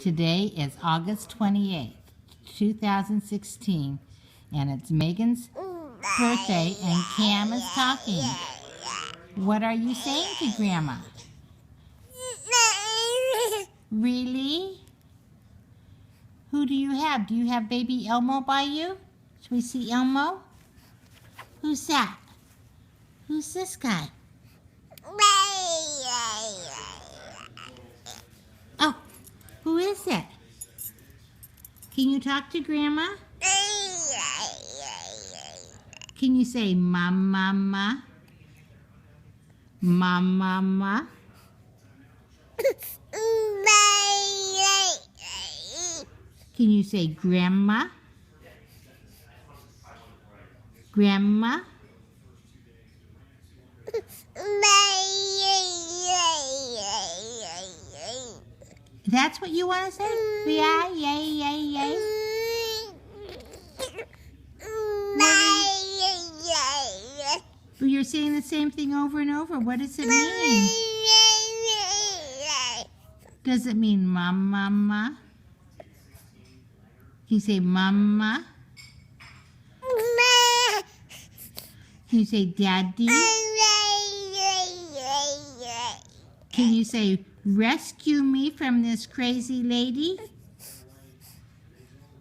Today is August 28th, 2016, and it's Megan's birthday, and Cam is talking. What are you saying to Grandma? Really? Who do you have? Do you have baby Elmo by you? Should we see Elmo? Who's that? Who's this guy? Oh, who is it? Can you talk to Grandma? Can you say mama? Mama? Can you say grandma? Grandma? That's what you want to say? Yeah, yay. But you're saying the same thing over and over. What does it mean? Does it mean mama? Can you say mama? Can you say daddy? Can you say rescue me from this crazy lady?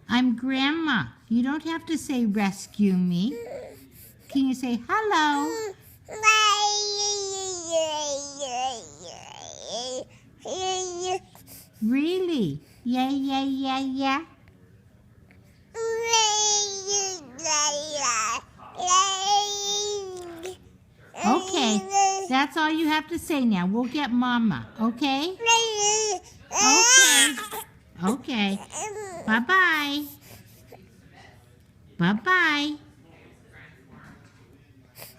I'm Grandma. You don't have to say rescue me. Can you say hello? Really? Yeah. Okay, that's all you have to say now. We'll get Mama, okay? Okay. Bye-bye. Bye-bye.